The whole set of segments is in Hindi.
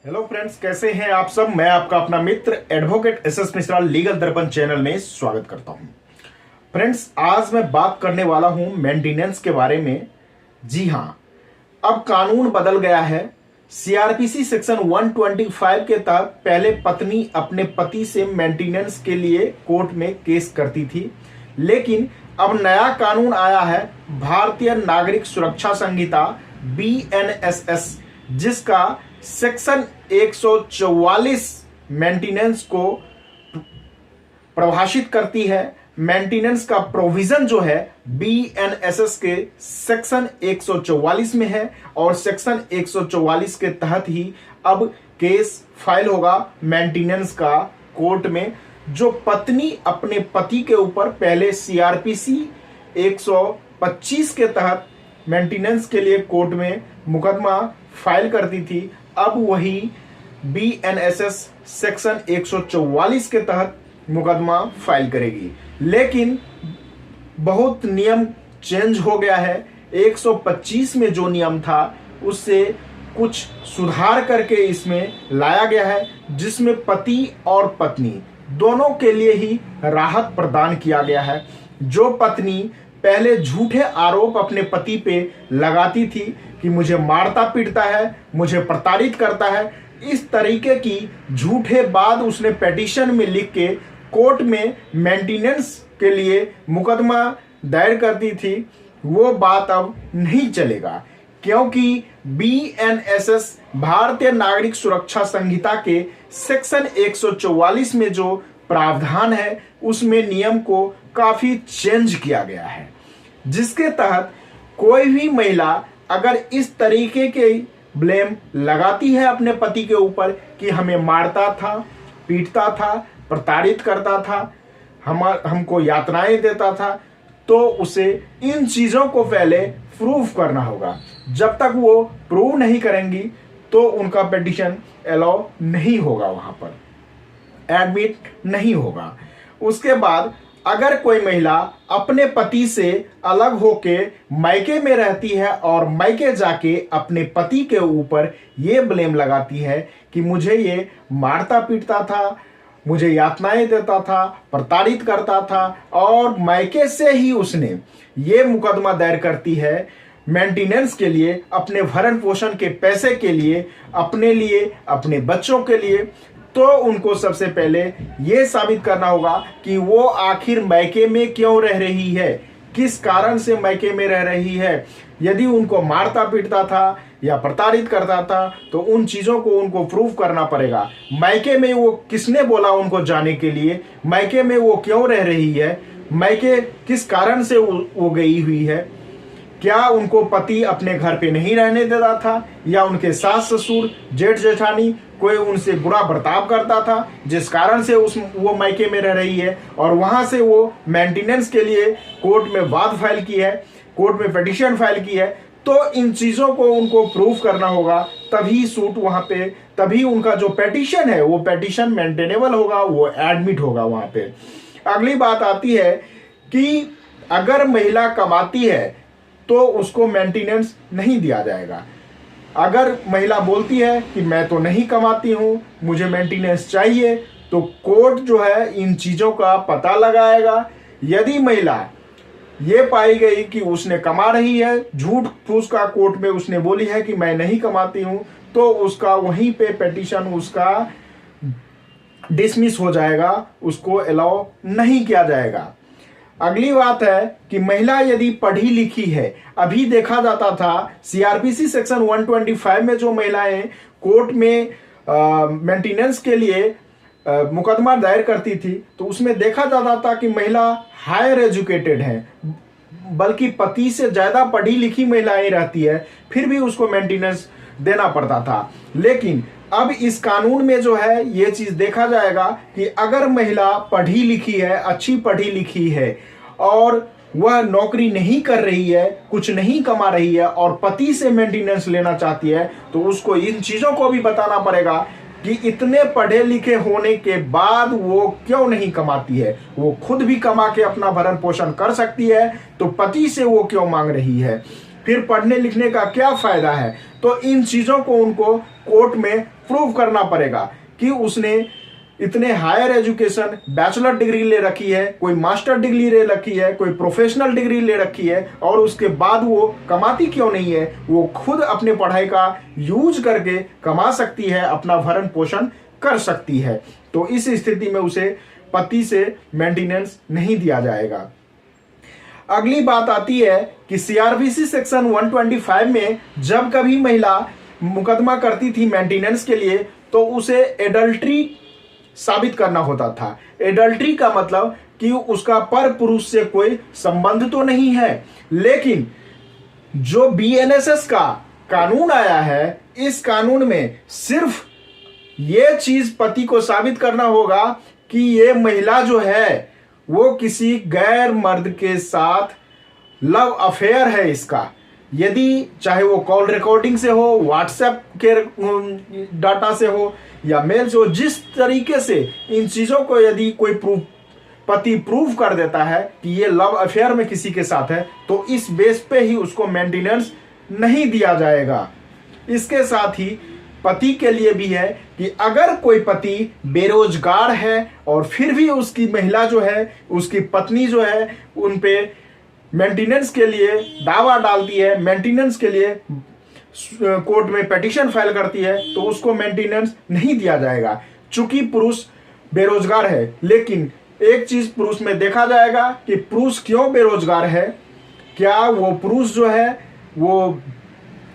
हेलो फ्रेंड्स, कैसे हैं आप सब। मैं आपका अपना मित्र एडवोकेट एस मिश्रा लीगल दर्पण चैनल में स्वागत करता हूं। फ्रेंड्स, आज मैं बात करने वाला हूं मेंटेनेंस के बारे में। जी हां, अब कानून बदल गया है। सीआरपीसी सेक्शन 125 के तहत पहले पत्नी अपने पति से मेंटेनेंस के लिए कोर्ट में केस करती थी, लेकिन अब नया कानून आया है, भारतीय नागरिक सुरक्षा संहिता BNSS, जिसका सेक्शन 144 मेंटेनेंस को परिभाषित करती है। मेंटेनेंस का प्रोविजन जो है BNSS के सेक्शन 144 में है और सेक्शन 144 के तहत ही अब केस फाइल होगा मेंटेनेंस का कोर्ट में। जो पत्नी अपने पति के ऊपर पहले CRPC 125 के तहत मेंटेनेंस के लिए कोर्ट में मुकदमा फाइल करती थी, अब वही BNSS सेक्शन 144 के तहत मुकदमा फाइल करेगी। लेकिन बहुत नियम चेंज हो गया है। 125 में जो नियम था उससे कुछ सुधार करके इसमें लाया गया है, जिसमें पति और पत्नी दोनों के लिए ही राहत प्रदान किया गया है। जो पत्नी पहले झूठे आरोप अपने पति पे लगाती थी कि मुझे मारता पीटता है, मुझे प्रताड़ित करता है, इस तरीके की झूठे बात उसने पिटीशन में लिख के कोर्ट में मेंटेनेंस के लिए मुकदमा दायर करती थी, वो बात अब नहीं चलेगा, क्योंकि BNSS भारतीय नागरिक सुरक्षा संहिता के सेक्शन 144 में जो प्रावधान है उसमें नियम को काफी चेंज किया गया है, जिसके तहत कोई भी महिला अगर इस तरीके के ब्लेम लगाती है अपने पति के ऊपर कि हमें मारता था, पीटता था, प्रताड़ित करता था, हमको यातनाएं देता था, तो उसे इन चीजों को पहले प्रूव करना होगा। जब तक वो प्रूव नहीं करेंगी तो उनका पिटीशन अलाउ नहीं होगा, वहां पर एडमिट नहीं होगा। उसके बाद अगर कोई महिला अपने पति से अलग होके मायके में रहती है और मायके जाके अपने पति के ऊपर ये ब्लेम लगाती है कि मुझे ये मारता पीटता था, मुझे यातनाएं देता था, प्रताड़ित करता था, और मायके से ही उसने ये मुकदमा दायर करती है मेंटेनेंस के लिए, अपने भरण पोषण के पैसे के लिए, अपने लिए, अपने बच्चों के लिए, तो उनको सबसे पहले ये साबित करना होगा कि वो आखिर मायके में क्यों रह रही है, किस कारण से मायके में रह रही है। यदि उनको मारता पीटता था या प्रताड़ित करता था तो उन चीजों को उनको प्रूव करना पड़ेगा। मायके में वो किसने बोला उनको जाने के लिए, मायके में वो क्यों रह रही है, मायके किस कारण से वो गई हुई है, क्या उनको पति अपने घर पे नहीं रहने देता था, या उनके सास ससुर जेठ जेठानी कोई उनसे बुरा बर्ताव करता था जिस कारण से वो मायके में रह रही है, और वहां से वो मेंटेनेंस के लिए कोर्ट में वाद फाइल की है, कोर्ट में पिटीशन फाइल की है। तो इन चीजों को उनको प्रूफ करना होगा, तभी सूट वहां पे, तभी उनका जो पिटीशन है वो पिटीशन मेंटेनेबल होगा, वो एडमिट होगा वहां पे। अगली बात आती है कि अगर महिला कमाती है तो उसको मेंटेनेंस नहीं दिया जाएगा। अगर महिला बोलती है कि मैं तो नहीं कमाती हूं, मुझे मेंटेनेंस चाहिए, तो कोर्ट जो है इन चीजों का पता लगाएगा। यदि महिला ये पाई गई कि उसने कमा रही है, झूठ फूस का कोर्ट में उसने बोली है कि मैं नहीं कमाती हूं, तो उसका वहीं पे पिटीशन उसका डिसमिस हो जाएगा, उसको अलाउ नहीं किया जाएगा। अगली बात है कि महिला यदि पढ़ी लिखी है, अभी देखा जाता था CRPC सेक्शन 125 में जो महिलाएं कोर्ट में मेंटेनेंस के लिए मुकदमा दायर करती थी, तो उसमें देखा जाता था कि महिला हायर एजुकेटेड है, बल्कि पति से ज्यादा पढ़ी लिखी महिलाएं रहती है, फिर भी उसको मेंटेनेंस देना पड़ता था। लेकिन अब इस कानून में जो है ये चीज देखा जाएगा कि अगर महिला पढ़ी लिखी है, अच्छी पढ़ी लिखी है, और वह नौकरी नहीं कर रही है, कुछ नहीं कमा रही है, और पति से मेंटेनेंस लेना चाहती है, तो उसको इन चीजों को भी बताना पड़ेगा कि इतने पढ़े लिखे होने के बाद वो क्यों नहीं कमाती है, वो खुद भी कमा के अपना भरण पोषण कर सकती है, तो पति से वो क्यों मांग रही है। फिर पढ़ने लिखने का क्या फायदा है। तो इन चीजों को उनको कोर्ट में प्रूव करना पड़ेगा कि उसने इतने हायर एजुकेशन, बैचलर डिग्री ले रखी है, कोई मास्टर डिग्री ले रखी है, कोई प्रोफेशनल डिग्री ले रखी है, और उसके बाद वो कमाती क्यों नहीं है। वो खुद अपने पढ़ाई का यूज करके कमा सकती है, अपना भरण पोषण कर सकती है। तो इस स्थिति में उसे पति से मेंटेनेंस नहीं दिया जाएगा। अगली बात आती है कि सीआरपीसी सेक्शन 125 में जब कभी महिला मुकदमा करती थी मेंटेनेंस के लिए, तो उसे एडल्ट्री साबित करना होता था। एडल्ट्री का मतलब कि उसका पर पुरुष से कोई संबंध तो नहीं है। लेकिन जो बीएनएसएस का कानून आया है, इस कानून में सिर्फ ये चीज पति को साबित करना होगा कि ये महिला जो है वो किसी गैर मर्द के साथ लव अफेयर है इसका। यदि चाहे वो कॉल रिकॉर्डिंग से हो, व्हाट्सएप के डाटा से हो या मेल से हो, जिस तरीके से इन चीजों को यदि कोई पति प्रूव कर देता है कि ये लव अफेयर में किसी के साथ है, तो इस बेस पे ही उसको मेंटेनेंस नहीं दिया जाएगा। इसके साथ ही पति के लिए भी है कि अगर कोई पति बेरोजगार है और फिर भी उसकी महिला जो है, उसकी पत्नी जो है, उन पे मेंटेनेंस के लिए दावा डालती है, मेंटेनेंस के लिए कोर्ट में पिटीशन फाइल करती है, तो उसको मेंटेनेंस नहीं दिया जाएगा। चूंकि पुरुष बेरोजगार है, लेकिन एक चीज पुरुष में देखा जाएगा कि पुरुष क्यों बेरोजगार है। क्या वो पुरुष जो है वो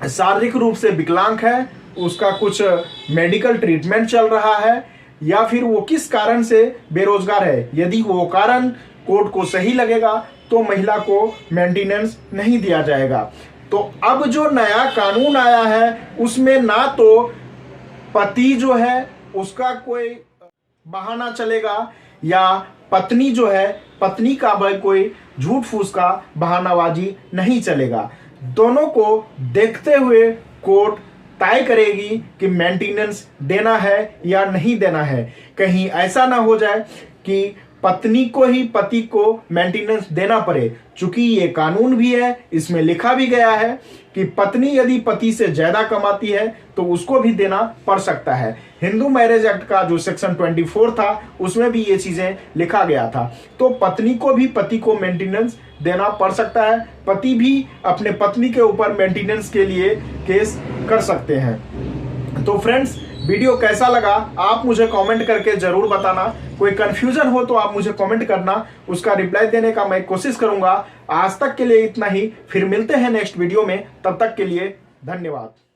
शारीरिक रूप से विकलांग है, उसका कुछ मेडिकल ट्रीटमेंट चल रहा है, या फिर वो किस कारण से बेरोजगार है। यदि वो कारण कोर्ट को सही लगेगा तो महिला को मेंटेनेंस नहीं दिया जाएगा। तो अब जो नया कानून आया है उसमें ना तो पति जो है उसका कोई बहाना चलेगा, या पत्नी जो है, पत्नी का कोई झूठ फूस का बहानाबाजी नहीं चलेगा। दोनों को देखते हुए कोर्ट तय करेगी कि मेंटेनेंस देना है या नहीं देना है। कहीं ऐसा ना हो जाए कि पत्नी को ही पति को मेंटेनेंस देना पड़े। चूंकि ये कानून भी है, इसमें लिखा भी गया है कि पत्नी यदि पति से ज्यादा कमाती है तो उसको भी देना पड़ सकता है। हिंदू मैरिज एक्ट का जो सेक्शन 24 था उसमें भी ये चीजें लिखा गया था। तो पत्नी को भी पति को मेंटेनेंस देना पड़ सकता है। पति भी अपने पत्नी के ऊपर मेंटेनेंस के लिए केस कर सकते हैं। तो फ्रेंड्स, वीडियो कैसा लगा आप मुझे कमेंट करके जरूर बताना। कोई कंफ्यूजन हो तो आप मुझे कमेंट करना, उसका रिप्लाई देने का मैं कोशिश करूंगा। आज तक के लिए इतना ही, फिर मिलते हैं नेक्स्ट वीडियो में। तब तक के लिए धन्यवाद।